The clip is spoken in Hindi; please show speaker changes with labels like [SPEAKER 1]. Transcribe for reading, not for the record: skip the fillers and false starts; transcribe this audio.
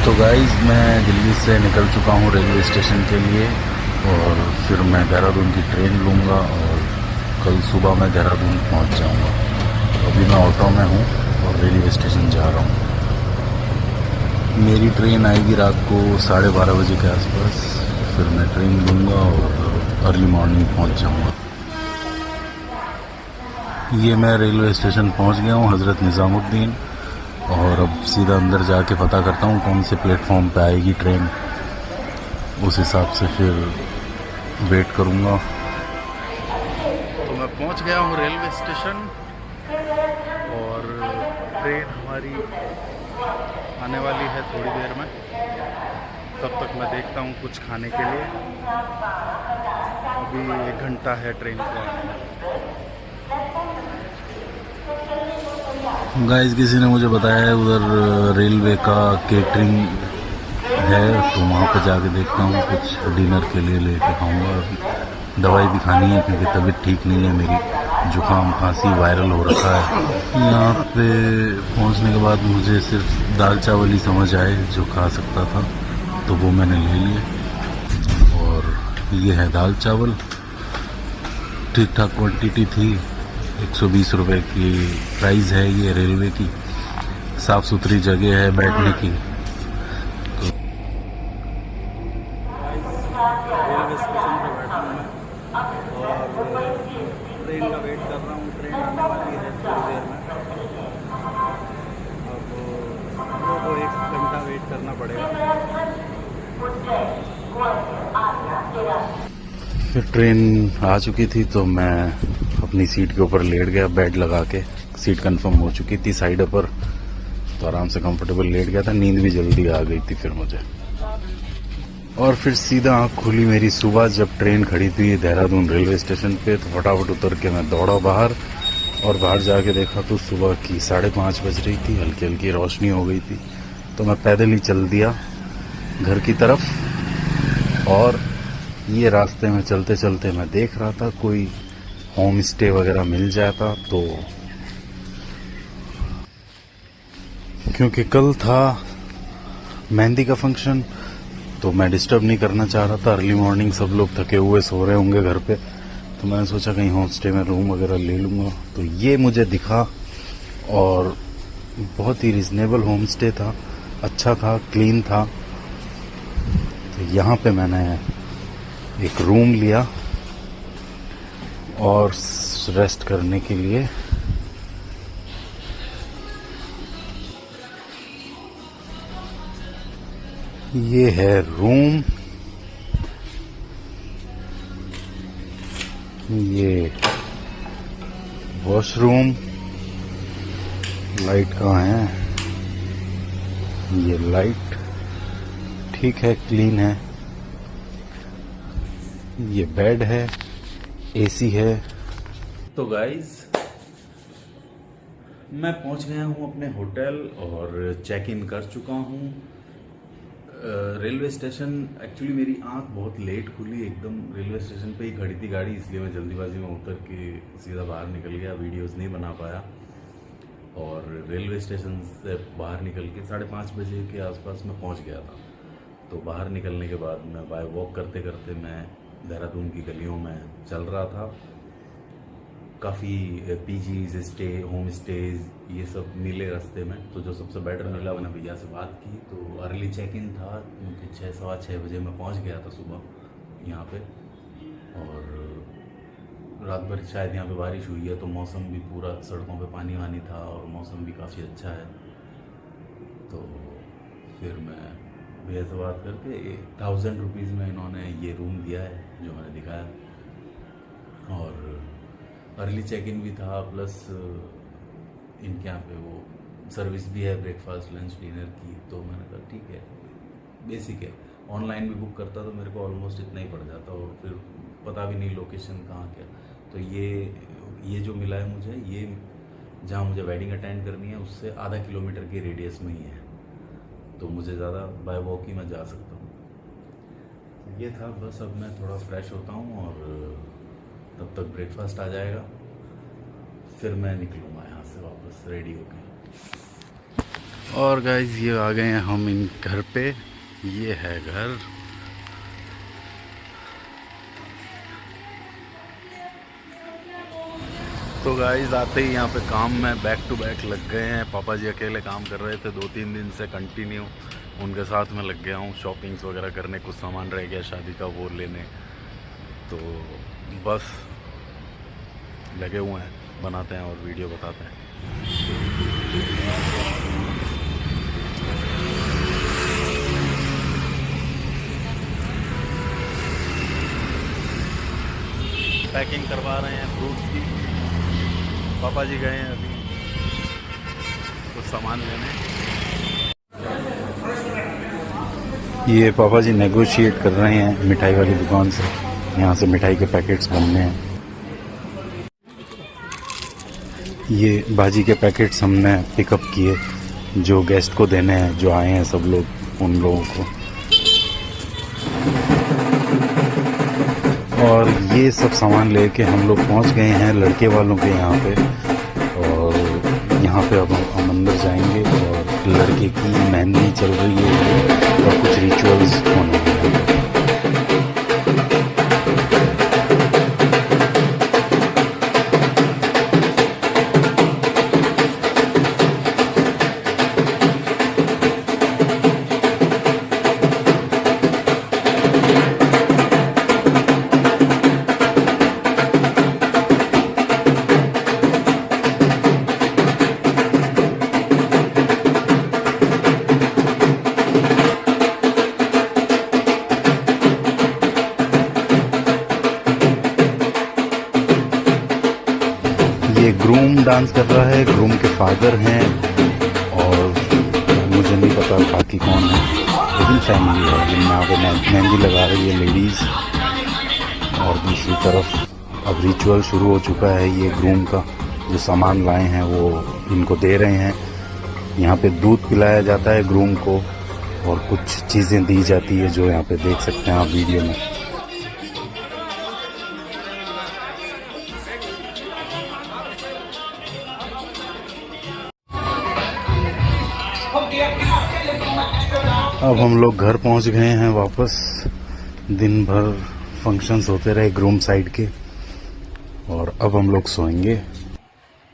[SPEAKER 1] तो गाइज़ मैं दिल्ली से निकल चुका हूँ रेलवे स्टेशन के लिए और फिर मैं देहरादून की ट्रेन लूँगा और कल सुबह मैं देहरादून पहुँच जाऊँगा। तो अभी मैं ऑटो में हूँ और रेलवे स्टेशन जा रहा हूँ। मेरी ट्रेन आएगी रात को 12:30 बजे के आसपास। फिर मैं ट्रेन लूँगा और अर्ली मॉर्निंग पहुँच जाऊँगा। ये मैं रेलवे स्टेशन पहुँच गया हूँ, हज़रत निज़ामुद्दीन। और अब सीधा अंदर जाके पता करता हूँ कौन से प्लेटफॉर्म पे आएगी ट्रेन, उस हिसाब से फिर वेट करूँगा। तो मैं पहुँच गया हूँ रेलवे स्टेशन और ट्रेन हमारी आने वाली है थोड़ी देर में। तब तक मैं देखता हूँ कुछ खाने के लिए। अभी 1 घंटा है ट्रेन को आने में। गाइस किसी ने मुझे बताया है उधर रेलवे का केटरिंग है, तो वहाँ पे जाके देखता हूँ, कुछ डिनर के लिए लेके खाऊंगा। दवाई भी खानी है क्योंकि तबीयत ठीक नहीं है मेरी, जुकाम खांसी वायरल हो रखा है। यहाँ पे पहुँचने के बाद मुझे सिर्फ दाल चावल ही समझ आए जो खा सकता था, तो वो मैंने ले लिए। और ये है दाल चावल, ठीक ठाक क्वांटिटी थी। 120 रुपये की प्राइस है ये रेलवे की। साफ़ सुथरी जगह है बैठने की। तो रेलवे स्टेशन पे बैठा हूँ मैं और ट्रेन का वेट कर रहा हूँ। ट्रेन आने वाली है थोड़ी देर में। अब हम लोग को 1 घंटा वेट करना पड़ेगा। फिर ट्रेन आ चुकी थी तो मैं अपनी सीट के ऊपर लेट गया, बेड लगा के। सीट कंफर्म हो चुकी थी साइड पर, तो आराम से कंफर्टेबल लेट गया था। नींद भी जल्दी आ गई थी फिर मुझे। और फिर सीधा आँख खुली मेरी सुबह जब ट्रेन खड़ी थी देहरादून रेलवे स्टेशन पे, तो फटाफट उतर के मैं दौड़ा बाहर। और बाहर जाके देखा तो सुबह की 5:30 बज रही थी, हल्की हल्की रोशनी हो गई थी। तो मैं पैदल ही चल दिया घर की तरफ। और ये रास्ते में चलते चलते मैं देख रहा था कोई होम स्टे वगैरह मिल जाता तो, क्योंकि कल था मेहंदी का फंक्शन, तो मैं डिस्टर्ब नहीं करना चाह रहा था। अर्ली मॉर्निंग सब लोग थके हुए सो रहे होंगे घर पे, तो मैंने सोचा कहीं होम स्टे में रूम वगैरह ले लूँगा। तो ये मुझे दिखा और बहुत ही रिजनेबल होम स्टे था, अच्छा था, क्लीन था। तो यहाँ पे मैंने एक रूम लिया और रेस्ट करने के लिए। ये है रूम, ये वॉशरूम। लाइट कहाँ है? ये लाइट ठीक है, क्लीन है। ये बेड है, एसी है। तो गाइज मैं पहुंच गया हूं अपने होटल और चेक इन कर चुका हूं। रेलवे स्टेशन एक्चुअली मेरी आंख बहुत लेट खुली, एकदम रेलवे स्टेशन पे ही खड़ी थी गाड़ी, इसलिए मैं जल्दीबाजी में उतर के सीधा बाहर निकल गया, वीडियोस नहीं बना पाया। और रेलवे स्टेशन से बाहर निकल के 5:30 बजे के आसपास मैं पहुंच गया था। तो बाहर निकलने के बाद मैं बाय वॉक करते करते मैं देहरादून की गलियों में चल रहा था। काफ़ी पीजीज, स्टे, होम स्टेज ये सब मिले रास्ते में। तो जो सबसे बेटर मिला, मैंने भैया से बात की तो अर्ली चेक इन था, क्योंकि 6, सवा 6 बजे मैं पहुंच गया था सुबह यहाँ पे। और रात भर शायद यहाँ पे बारिश हुई है, तो मौसम भी पूरा, सड़कों पे पानी वानी था और मौसम भी काफ़ी अच्छा है। तो फिर मैं भैया से बात करके 1000 रुपीज़ में इन्होंने ये रूम दिया है जो मैंने दिखाया। और अर्ली चेक इन भी था, प्लस इनके यहाँ पे वो सर्विस भी है, ब्रेकफास्ट, लंच, डिनर की। तो मैंने कहा ठीक है, बेसिक है। ऑनलाइन भी बुक करता तो मेरे को ऑलमोस्ट इतना ही पड़ जाता, और फिर पता भी नहीं लोकेशन कहाँ क्या। तो ये जो मिला है मुझे, ये जहाँ मुझे वेडिंग अटेंड करनी है उससे आधा किलोमीटर के रेडियस में ही है, तो मुझे ज़्यादा बाय वॉक ही मैं जा सकता हूँ। ये था बस। अब मैं थोड़ा फ्रेश होता हूँ और तब तक ब्रेकफास्ट आ जाएगा, फिर मैं निकलूँगा यहाँ से वापस रेडी होकर। और गाइस ये आ गए हैं हम इन घर पे। ये है घर। तो गाइस आते ही यहाँ पे काम में बैक टू बैक लग गए हैं। पापा जी अकेले काम कर रहे थे 2-3 दिन से कंटिन्यू, उनके साथ में लग गया हूँ शॉपिंग्स वगैरह करने। कुछ सामान रह गया शादी का वो लेने, तो बस लगे हुए हैं, बनाते हैं और वीडियो बताते हैं। पैकिंग करवा रहे हैं फ्रूट्स की। पापा जी गए हैं अभी कुछ सामान लेने। ये पापा जी नेगोशिएट कर रहे हैं मिठाई वाली दुकान से, यहाँ से मिठाई के पैकेट्स बनने हैं। ये भाजी के पैकेट्स हमने पिकअप किए, जो गेस्ट को देने हैं, जो आए हैं सब लोग, उन लोगों को। और ये सब सामान लेके हम लोग पहुंच गए हैं लड़के वालों के यहाँ पे। और यहाँ पे अब हम अंदर जाएंगे और लड़के की मेहंदी चल रही है और कुछ रिचुअल्स होने हैं। ये ग्रूम डांस कर रहा है, ग्रूम के फादर हैं और मुझे नहीं पता बाकी कौन है, लेकिन फैमिली है जिनमें यहाँ पे मेहंदी लगा रही है लेडीज़। और दूसरी तरफ अब रिचुअल शुरू हो चुका है। ये ग्रूम का जो सामान लाए हैं वो इनको दे रहे हैं। यहाँ पे दूध पिलाया जाता है ग्रूम को और कुछ चीज़ें दी जाती है, जो यहाँ पे देख सकते हैं आप वीडियो में। अब हम लोग घर पहुंच गए हैं वापस। दिन भर फंक्शंस होते रहे ग्रूम साइड के, और अब हम लोग सोएंगे।